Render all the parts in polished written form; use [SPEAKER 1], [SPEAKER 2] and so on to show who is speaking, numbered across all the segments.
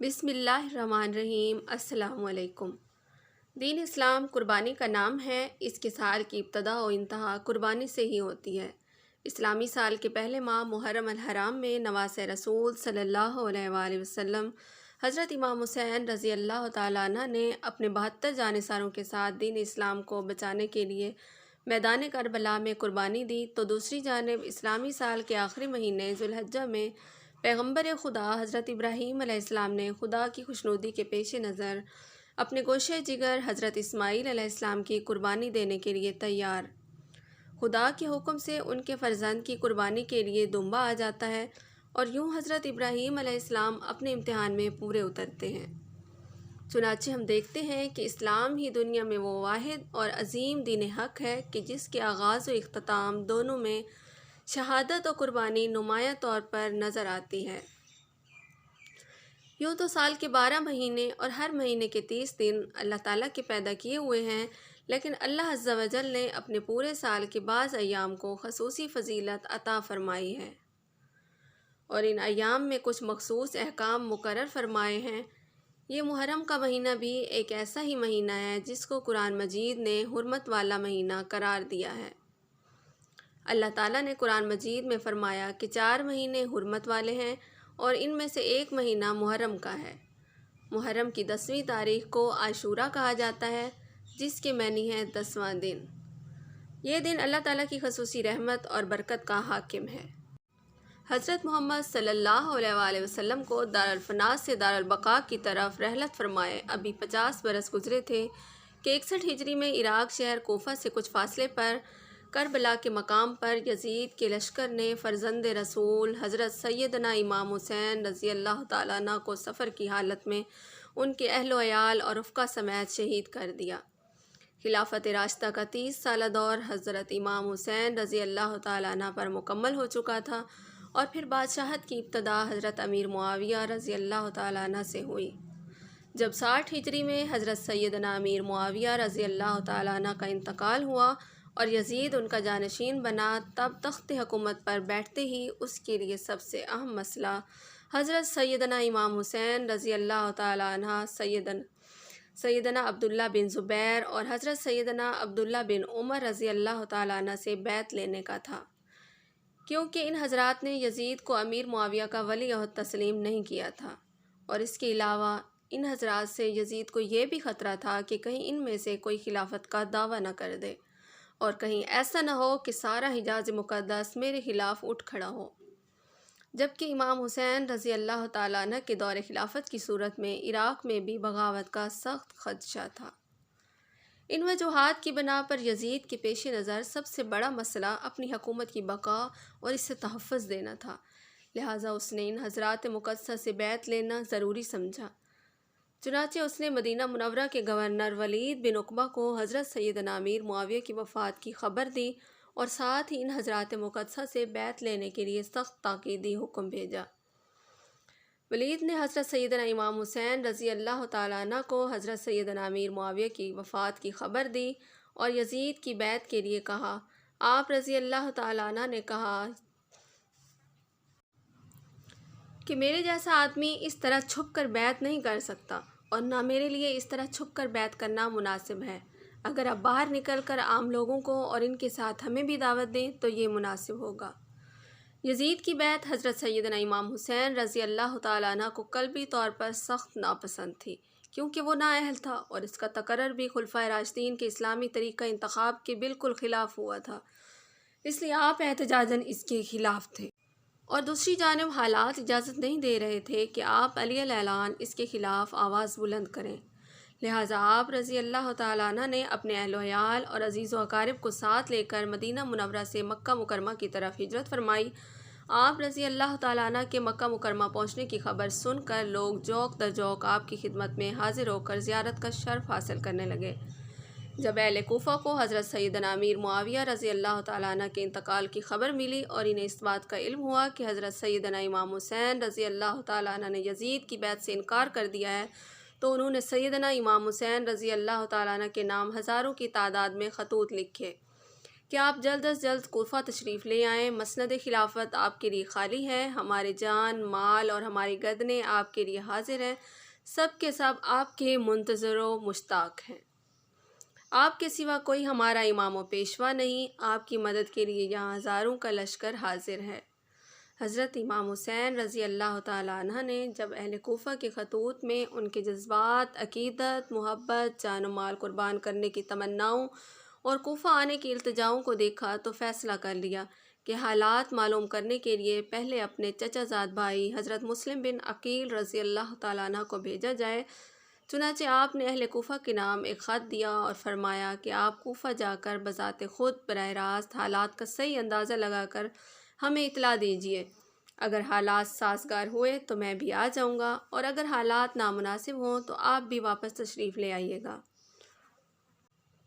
[SPEAKER 1] بسم اللہ الرحمن الرحیم۔ السلام علیکم۔ دین اسلام قربانی کا نام ہے۔ اس کے سال کی ابتدا و انتہا قربانی سے ہی ہوتی ہے۔ اسلامی سال کے پہلے ماہ محرم الحرام میں نواس رسول صلی اللہ علیہ وآلہ وسلم حضرت امام حسین رضی اللہ تعالیٰ عنہ نے اپنے 72 جانثاروں کے ساتھ دین اسلام کو بچانے کے لیے میدان کربلا میں قربانی دی، تو دوسری جانب اسلامی سال کے آخری مہینے ذو الحجہ میں پیغمبر خدا حضرت ابراہیم علیہ السلام نے خدا کی خوشنودی کے پیش نظر اپنے گوشے جگر حضرت اسماعیل علیہ السلام کی قربانی دینے کے لیے تیار۔ خدا کے حکم سے ان کے فرزند کی قربانی کے لیے دمبا آ جاتا ہے، اور یوں حضرت ابراہیم علیہ السلام اپنے امتحان میں پورے اترتے ہیں۔ چنانچہ ہم دیکھتے ہیں کہ اسلام ہی دنیا میں وہ واحد اور عظیم دین حق ہے کہ جس کے آغاز و اختتام دونوں میں شہادت و قربانی نمایاں طور پر نظر آتی ہے۔ یوں تو سال کے 12 مہینے اور ہر مہینے کے 30 دن اللہ تعالیٰ کے پیدا کیے ہوئے ہیں، لیکن اللہ عز و جل نے اپنے پورے سال کے بعض ایام کو خصوصی فضیلت عطا فرمائی ہے، اور ان ایام میں کچھ مخصوص احکام مقرر فرمائے ہیں۔ یہ محرم کا مہینہ بھی ایک ایسا ہی مہینہ ہے جس کو قرآن مجید نے حرمت والا مہینہ قرار دیا ہے۔ اللہ تعالیٰ نے قرآن مجید میں فرمایا کہ 4 مہینے حرمت والے ہیں، اور ان میں سے ایک مہینہ محرم کا ہے۔ محرم کی 10ویں تاریخ کو عاشورہ کہا جاتا ہے، جس کے معنی ہے 10واں دن۔ یہ دن اللہ تعالیٰ کی خصوصی رحمت اور برکت کا حاکم ہے۔ حضرت محمد صلی اللہ علیہ وآلہ وسلم کو دارالفنا سے دارالبقاء کی طرف رحلت فرمائے ابھی 50 برس گزرے تھے کہ 61 ہجری میں عراق شہر کوفہ سے کچھ فاصلے پر کربلا کے مقام پر یزید کے لشکر نے فرزند رسول حضرت سیدنا امام حسین رضی اللہ تعالیٰ عنہ کو سفر کی حالت میں ان کے اہل و عیال اور رفقا سمیت شہید کر دیا۔ خلافت راشدہ کا 30 سالہ دور حضرت امام حسین رضی اللہ تعالیٰ عنہ پر مکمل ہو چکا تھا، اور پھر بادشاہت کی ابتدا حضرت امیر معاویہ رضی اللہ تعالیٰ عنہ سے ہوئی۔ جب 60 ہجری میں حضرت سیدنا امیر معاویہ رضی اللہ تعالیٰ عنہ کا انتقال ہوا اور یزید ان کا جانشین بنا، تب تخت حکومت پر بیٹھتے ہی اس کے لیے سب سے اہم مسئلہ حضرت سیدنا امام حسین رضی اللہ تعالیٰ عنہ، سیدنا عبداللہ بن زبیر اور حضرت سیدنا عبداللہ بن عمر رضی اللہ تعالیٰ عنہ سے بیعت لینے کا تھا، کیونکہ ان حضرات نے یزید کو امیر معاویہ کا ولی عہد تسلیم نہیں کیا تھا، اور اس کے علاوہ ان حضرات سے یزید کو یہ بھی خطرہ تھا کہ کہیں ان میں سے کوئی خلافت کا دعویٰ نہ کر دے، اور کہیں ایسا نہ ہو کہ سارا حجاز مقدس میرے خلاف اٹھ کھڑا ہو۔ جبکہ امام حسین رضی اللہ تعالیٰ عنہ کے دور خلافت کی صورت میں عراق میں بھی بغاوت کا سخت خدشہ تھا۔ ان وجوہات کی بنا پر یزید کے پیش نظر سب سے بڑا مسئلہ اپنی حکومت کی بقا اور اس سے تحفظ دینا تھا، لہٰذا اس نے ان حضرات مقدسہ سے بیعت لینا ضروری سمجھا۔ چنانچہ اس نے مدینہ منورہ کے گورنر ولید بن عقبہ کو حضرت سیدنا امیر معاویہ کی وفات کی خبر دی، اور ساتھ ہی ان حضرات مقدسہ سے بیعت لینے کے لیے سخت تاکیدی حکم بھیجا۔ ولید نے حضرت سیدنا امام حسین رضی اللہ تعالیٰ عنہ کو حضرت سیدنا امیر معاویہ کی وفات کی خبر دی اور یزید کی بیعت کے لیے کہا۔ آپ رضی اللہ تعالیٰ عنہ نے کہا کہ میرے جیسا آدمی اس طرح چھپ کر بیعت نہیں کر سکتا، اور نہ میرے لیے اس طرح چھپ کر بیعت کرنا مناسب ہے۔ اگر آپ باہر نکل کر عام لوگوں کو اور ان کے ساتھ ہمیں بھی دعوت دیں تو یہ مناسب ہوگا۔ یزید کی بیعت حضرت سیدنا امام حسین رضی اللہ تعالیٰ عنہ کو قلبی طور پر سخت ناپسند تھی، کیونکہ وہ نااہل تھا، اور اس کا تقرر بھی خلفائے راشدین کے اسلامی طریقہ انتخاب کے بالکل خلاف ہوا تھا، اس لیے آپ احتجاجاً اس کے خلاف تھے، اور دوسری جانب حالات اجازت نہیں دے رہے تھے کہ آپ علی الاعلان اس کے خلاف آواز بلند کریں، لہٰذا آپ رضی اللہ تعالیٰ عنہ نے اپنے اہل و عیال اور عزیز و اقارب کو ساتھ لے کر مدینہ منورہ سے مکہ مکرمہ کی طرف ہجرت فرمائی۔ آپ رضی اللہ تعالیٰ عنہ کے مکہ مکرمہ پہنچنے کی خبر سن کر لوگ جوق در جوق آپ کی خدمت میں حاضر ہو کر زیارت کا شرف حاصل کرنے لگے۔ جب اہل کوفہ کو حضرت سیدنا امیر معاویہ رضی اللہ تعالیٰ عنہ کے انتقال کی خبر ملی اور انہیں اس بات کا علم ہوا کہ حضرت سیدنا امام حسین رضی اللہ تعالیٰ عنہ نے یزید کی بیعت سے انکار کر دیا ہے، تو انہوں نے سیدنا امام حسین رضی اللہ تعالیٰ عنہ کے نام ہزاروں کی تعداد میں خطوط لکھے کہ آپ جلد از جلد کوفہ تشریف لے آئیں۔ مسند خلافت آپ کے لیے خالی ہے، ہمارے جان مال اور ہماری گردنیں آپ کے لیے حاضر ہیں، سب کے سب آپ کے منتظر و مشتاق ہیں۔ آپ کے سوا کوئی ہمارا امام و پیشوا نہیں، آپ کی مدد کے لیے یہاں ہزاروں کا لشکر حاضر ہے۔ حضرت امام حسین رضی اللہ تعالیٰ عنہ نے جب اہل کوفہ کے خطوط میں ان کے جذبات، عقیدت، محبت، جان و مال قربان کرنے کی تمناؤں اور کوفہ آنے کی التجاؤں کو دیکھا تو فیصلہ کر لیا کہ حالات معلوم کرنے کے لیے پہلے اپنے چچا زاد بھائی حضرت مسلم بن عقیل رضی اللہ تعالیٰ عنہ کو بھیجا جائے۔ چنانچہ آپ نے اہل کوفہ کے نام ایک خط دیا اور فرمایا کہ آپ کوفہ جا کر بذات خود براہ راست حالات کا صحیح اندازہ لگا کر ہمیں اطلاع دیجیے۔ اگر حالات سازگار ہوئے تو میں بھی آ جاؤں گا، اور اگر حالات نامناسب ہوں تو آپ بھی واپس تشریف لے آئیے گا۔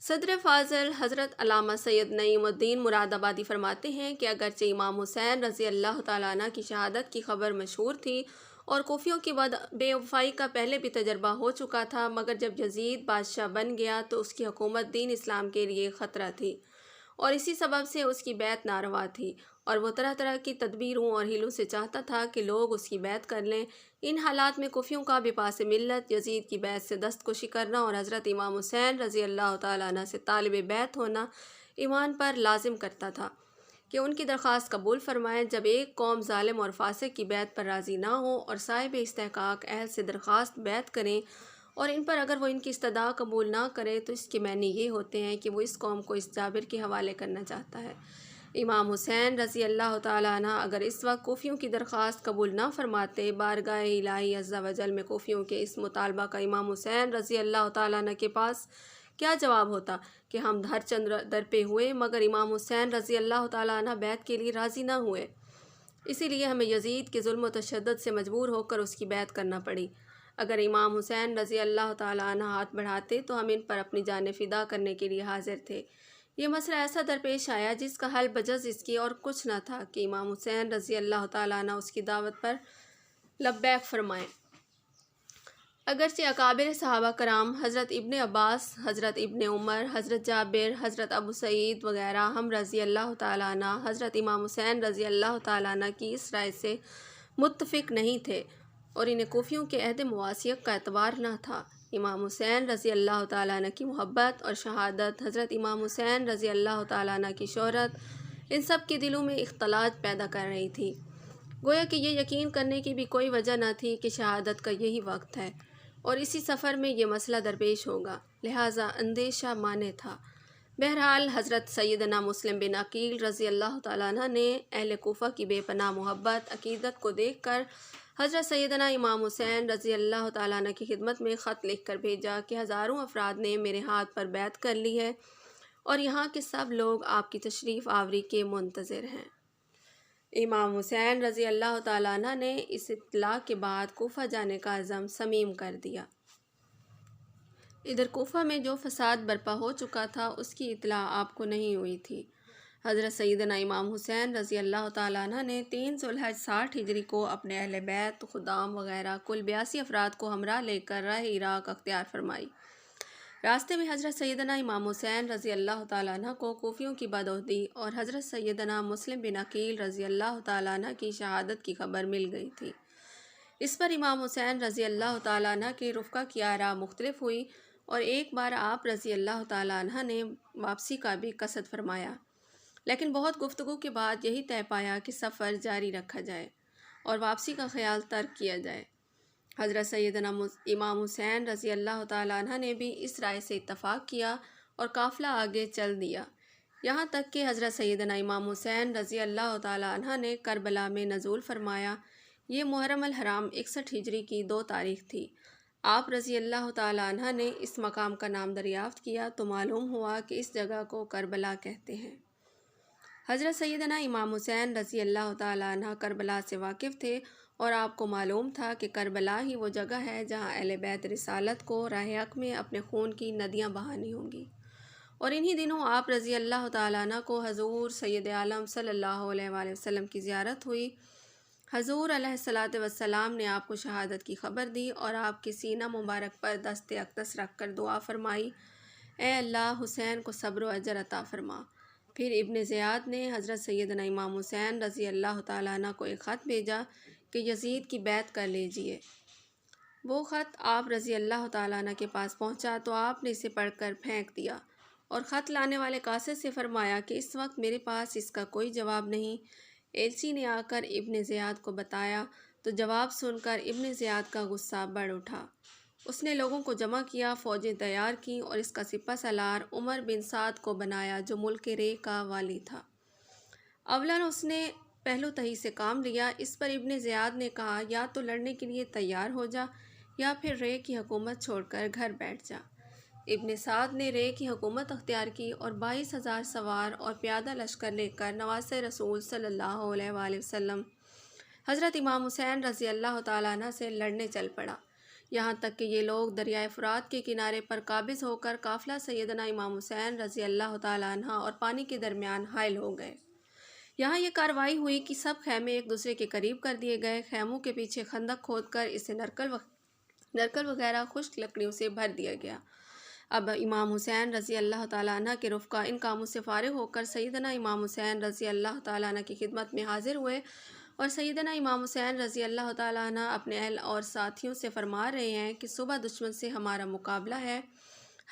[SPEAKER 1] صدر فاضل حضرت علامہ سید نعیم الدین مراد آبادی فرماتے ہیں کہ اگرچہ امام حسین رضی اللہ تعالیٰ عنہ کی شہادت کی خبر مشہور تھی اور کوفیوں کی بے وفائی کا پہلے بھی تجربہ ہو چکا تھا، مگر جب یزید بادشاہ بن گیا تو اس کی حکومت دین اسلام کے لیے خطرہ تھی، اور اسی سبب سے اس کی بیعت ناروا تھی، اور وہ طرح طرح کی تدبیروں اور ہیلوں سے چاہتا تھا کہ لوگ اس کی بیعت کر لیں۔ ان حالات میں کوفیوں کا بپاس ملت یزید کی بیعت سے دستکشی کرنا اور حضرت امام حسین رضی اللہ تعالیٰ عنہ سے طالب بیعت ہونا ایمان پر لازم کرتا تھا کہ ان کی درخواست قبول فرمائیں۔ جب ایک قوم ظالم اور فاسق کی بیعت پر راضی نہ ہو اور صاحب استحقاق اہل سے درخواست بیعت کریں، اور ان پر اگر وہ ان کی استدعا قبول نہ کرے تو اس کے معنی یہ ہوتے ہیں کہ وہ اس قوم کو اس جابر کے حوالے کرنا چاہتا ہے۔ امام حسین رضی اللہ تعالیٰ عنہ اگر اس وقت کوفیوں کی درخواست قبول نہ فرماتے، بارگاہ الہی عز و جل میں کوفیوں کے اس مطالبہ کا امام حسین رضی اللہ تعالیٰ عنہ کے پاس کیا جواب ہوتا کہ ہم ہر چند درپے ہوئے مگر امام حسین رضی اللہ تعالیٰ عنہ بیعت کے لیے راضی نہ ہوئے، اسی لیے ہمیں یزید کے ظلم و تشدد سے مجبور ہو کر اس کی بیعت کرنا پڑی۔ اگر امام حسین رضی اللہ تعالیٰ عنہ ہاتھ بڑھاتے تو ہم ان پر اپنی جانیں فدا کرنے کے لیے حاضر تھے۔ یہ مسئلہ ایسا درپیش آیا جس کا حل بجز اس کی اور کچھ نہ تھا کہ امام حسین رضی اللہ تعالیٰ عنہ اس کی دعوت پر لبیک فرمائیں۔ اگرچہ اکابر صحابہ کرام حضرت ابن عباس، حضرت ابن عمر، حضرت جابر، حضرت ابو سعید وغیرہ ہم رضی اللہ تعالیٰ عنہ حضرت امام حسین رضی اللہ تعالیٰ عنہ کی اس رائے سے متفق نہیں تھے اور انہیں کوفیوں کے عہد مواسیت کا اعتبار نہ تھا۔ امام حسین رضی اللہ تعالیٰ عنہ کی محبت اور شہادت، حضرت امام حسین رضی اللہ تعالیٰ عنہ کی شہرت، ان سب کے دلوں میں اختلاط پیدا کر رہی تھی، گویا کہ یہ یقین کرنے کی بھی کوئی وجہ نہ تھی کہ شہادت کا یہی وقت ہے اور اسی سفر میں یہ مسئلہ درپیش ہوگا، لہٰذا اندیشہ مانے تھا۔ بہرحال حضرت سیدنا مسلم بن عقیل رضی اللہ تعالیٰ عنہ نے اہل کوفہ کی بے پناہ محبت، عقیدت کو دیکھ کر حضرت سیدنا امام حسین رضی اللہ تعالیٰ عنہ کی خدمت میں خط لکھ کر بھیجا کہ ہزاروں افراد نے میرے ہاتھ پر بیعت کر لی ہے اور یہاں کے سب لوگ آپ کی تشریف آوری کے منتظر ہیں۔ امام حسین رضی اللہ تعالیٰ عنہ نے اس اطلاع کے بعد کوفہ جانے کا عزم صمیم کر دیا۔ ادھر کوفہ میں جو فساد برپا ہو چکا تھا اس کی اطلاع آپ کو نہیں ہوئی تھی۔ حضرت سیدنا امام حسین رضی اللہ تعالیٰ عنہ نے 3 ذوالحج 60 ہجری کو اپنے اہل بیت، خدام وغیرہ کل 82 افراد کو ہمراہ لے کر راہ عراق اختیار فرمائی۔ راستے میں حضرت سیدنا امام حسین رضی اللہ تعالیٰ عنہ کو کوفیوں کی بدعہدی اور حضرت سیدنا مسلم بن عقیل رضی اللہ تعالیٰ عنہ کی شہادت کی خبر مل گئی تھی۔ اس پر امام حسین رضی اللہ تعالیٰ عنہ کے رفقا کی آراء مختلف ہوئی اور ایک بار آپ رضی اللہ تعالیٰ عنہ نے واپسی کا بھی قصد فرمایا، لیکن بہت گفتگو کے بعد یہی طے پایا کہ سفر جاری رکھا جائے اور واپسی کا خیال ترک کیا جائے۔ حضرت سیدنا امام حسین رضی اللہ تعالیٰ عنہ نے بھی اس رائے سے اتفاق کیا اور قافلہ آگے چل دیا، یہاں تک کہ حضرت سیدنا امام حسین رضی اللہ تعالیٰ عنہ نے کربلا میں نزول فرمایا۔ یہ محرم الحرام 61 ہجری کی 2 تاریخ تھی۔ آپ رضی اللہ تعالیٰ عنہ نے اس مقام کا نام دریافت کیا تو معلوم ہوا کہ اس جگہ کو کربلا کہتے ہیں۔ حضرت سیدنا امام حسین رضی اللہ تعالیٰ عنہ کربلا سے واقف تھے اور آپ کو معلوم تھا کہ کربلا ہی وہ جگہ ہے جہاں اہل بیت رسالت کو راہ حق میں اپنے خون کی ندیاں بہانی ہوں گی، اور انہی دنوں آپ رضی اللہ تعالیٰ عنہ کو حضور سید عالم صلی اللہ علیہ وآلہ وسلم کی زیارت ہوئی۔ حضور علیہ الصلاۃ والسلام نے آپ کو شہادت کی خبر دی اور آپ کے سینہ مبارک پر دست اقدس رکھ کر دعا فرمائی، اے اللہ حسین کو صبر و اجر عطا فرما۔ پھر ابن زیاد نے حضرت سیدنا امام حسین رضی اللہ تعالیٰ عنہ کو ایک خط بھیجا کہ یزید کی بیعت کر لیجئے۔ وہ خط آپ رضی اللہ تعالیٰ عنہ کے پاس پہنچا تو آپ نے اسے پڑھ کر پھینک دیا اور خط لانے والے قاصد سے فرمایا کہ اس وقت میرے پاس اس کا کوئی جواب نہیں۔ ایلچی نے آ کر ابن زیاد کو بتایا تو جواب سن کر ابن زیاد کا غصہ بڑھ اٹھا۔ اس نے لوگوں کو جمع کیا، فوجیں تیار کیں اور اس کا سپہ سالار عمر بن سعد کو بنایا جو ملک رے کا والی تھا۔ اولاً اس نے پہلو تہی سے کام لیا۔ اس پر ابن زیاد نے کہا یا تو لڑنے کے لیے تیار ہو جا یا پھر رے کی حکومت چھوڑ کر گھر بیٹھ جا۔ ابن سعد نے رے کی حکومت اختیار کی اور 22,000 سوار اور پیادہ لشکر لے کر نواسہ رسول صلی اللہ علیہ وآلہ وسلم حضرت امام حسین رضی اللہ تعالیٰ عنہ سے لڑنے چل پڑا، یہاں تک کہ یہ لوگ دریائے فرات کے کنارے پر قابض ہو کر قافلہ سیدنا امام حسین رضی اللہ تعالیٰ عنہ اور پانی کے درمیان حائل ہو گئے۔ یہاں یہ کارروائی ہوئی کہ سب خیمے ایک دوسرے کے قریب کر دیے گئے، خیموں کے پیچھے خندق کھود کر اسے نرکل وغیرہ خشک لکڑیوں سے بھر دیا گیا۔ اب امام حسین رضی اللہ تعالیٰ عنہ کے رفقا ان کاموں سے فارغ ہو کر سیدنا امام حسین رضی اللہ تعالیٰ عنہ کی خدمت میں حاضر ہوئے اور سیدنا امام حسین رضی اللہ تعالیٰ عنہ اپنے اہل اور ساتھیوں سے فرما رہے ہیں کہ صبح دشمن سے ہمارا مقابلہ ہے،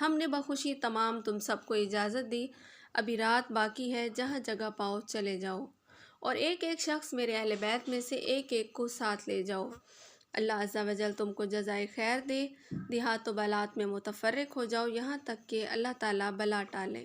[SPEAKER 1] ہم نے بخوشی تمام تم سب کو اجازت دی، ابھی رات باقی ہے، جہاں جگہ پاؤ چلے جاؤ اور ایک ایک شخص میرے اہل بیت میں سے ایک ایک کو ساتھ لے جاؤ، اللہ عز و جل تم کو جزائے خیر دے، دیہات و بلاد میں متفرق ہو جاؤ یہاں تک کہ اللہ تعالیٰ بلا ٹالے،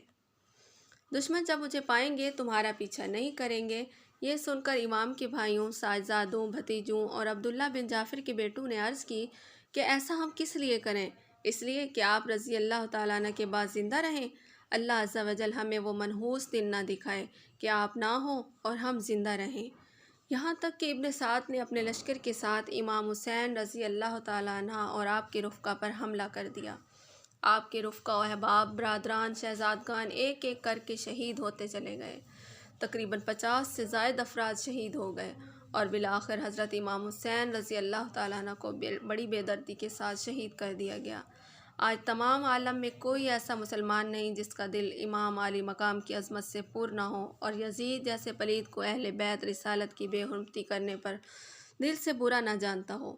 [SPEAKER 1] دشمن جب مجھے پائیں گے تمہارا پیچھا نہیں کریں گے۔ یہ سن کر امام کے بھائیوں، ساجزادوں، بھتیجوں اور عبداللہ بن جعفر کے بیٹوں نے عرض کی کہ ایسا ہم کس لیے کریں؟ اس لیے کہ آپ رضی اللہ تعالیٰ عنہ کے بعد زندہ رہیں، اللہ عز و جل ہمیں وہ منحوس دن نہ دکھائے کہ آپ نہ ہوں اور ہم زندہ رہیں۔ یہاں تک کہ ابن سعد نے اپنے لشکر کے ساتھ امام حسین رضی اللہ تعالیٰ عنہ اور آپ کے رفقا پر حملہ کر دیا۔ آپ کے رفقا و احباب، برادران، شہزادگان ایک ایک کر کے شہید ہوتے چلے گئے، تقریباً 50 سے زائد افراد شہید ہو گئے اور بالآخر حضرت امام حسین رضی اللہ تعالیٰ عنہ کو بڑی بے دردی کے ساتھ شہید کر دیا گیا۔ آج تمام عالم میں کوئی ایسا مسلمان نہیں جس کا دل امام عالی مقام کی عظمت سے پر نہ ہو اور یزید جیسے پلید کو اہل بیت رسالت کی بے حرمتی کرنے پر دل سے برا نہ جانتا ہو۔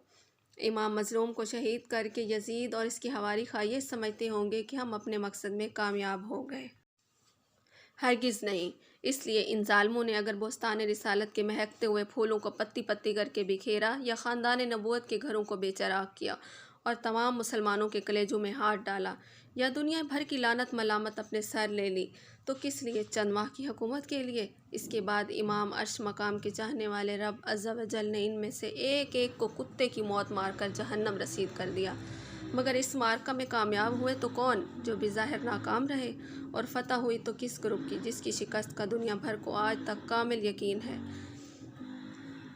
[SPEAKER 1] امام مظلوم کو شہید کر کے یزید اور اس کی حواری خواہ یہ سمجھتے ہوں گے کہ ہم اپنے مقصد میں کامیاب ہو گئے، ہرگز نہیں۔ اس لیے ان ظالموں نے اگر بستان رسالت کے مہکتے ہوئے پھولوں کو پتی پتی کر کے بکھیرا یا خاندان نبوت کے گھروں کو بے چراغ کیا اور تمام مسلمانوں کے کلیجوں میں ہاتھ ڈالا یا دنیا بھر کی لعنت ملامت اپنے سر لے لی، تو کس لیے؟ چند ماہ کی حکومت کے لیے۔ اس کے بعد امام عرش مقام کے چاہنے والے رب عز و جل نے ان میں سے ایک ایک کو کتے کی موت مار کر جہنم رسید کر دیا، مگر اس معرکہ میں کامیاب ہوئے تو کون؟ جو بظاہر ناکام رہے، اور فتح ہوئی تو کس گروپ کی جس کی شکست کا دنیا بھر کو آج تک کامل یقین ہے۔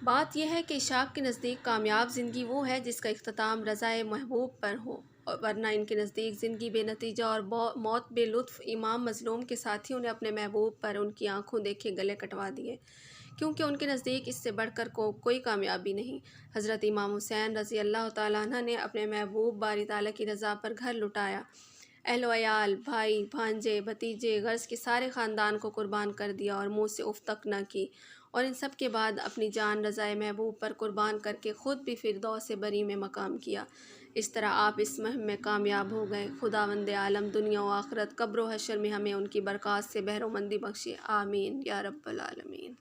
[SPEAKER 1] بات یہ ہے کہ عشاق کے نزدیک کامیاب زندگی وہ ہے جس کا اختتام رضائے محبوب پر ہو، ورنہ ان کے نزدیک زندگی بے نتیجہ اور موت بے لطف۔ امام مظلوم کے ساتھیوں نے اپنے محبوب پر ان کی آنکھوں دیکھے گلے کٹوا دیے، کیونکہ ان کے نزدیک اس سے بڑھ کر کوئی کامیابی نہیں۔ حضرت امام حسین رضی اللہ تعالیٰ عنہ نے اپنے محبوب باری تعالیٰ کی رضا پر گھر لٹایا، اہل و عیال، بھائی، بھانجے، بھتیجے، غرض کے سارے خاندان کو قربان کر دیا اور منہ سے اف تک نہ کی، اور ان سب کے بعد اپنی جان رضائے محبوب پر قربان کر کے خود بھی فردوس بری میں مقام کیا۔ اس طرح آپ اس مہم میں کامیاب ہو گئے۔ خداوند عالم دنیا و آخرت، قبر و حشر میں ہمیں ان کی برکات سے بہرہ مندی بخشے، آمین یا رب العالمین۔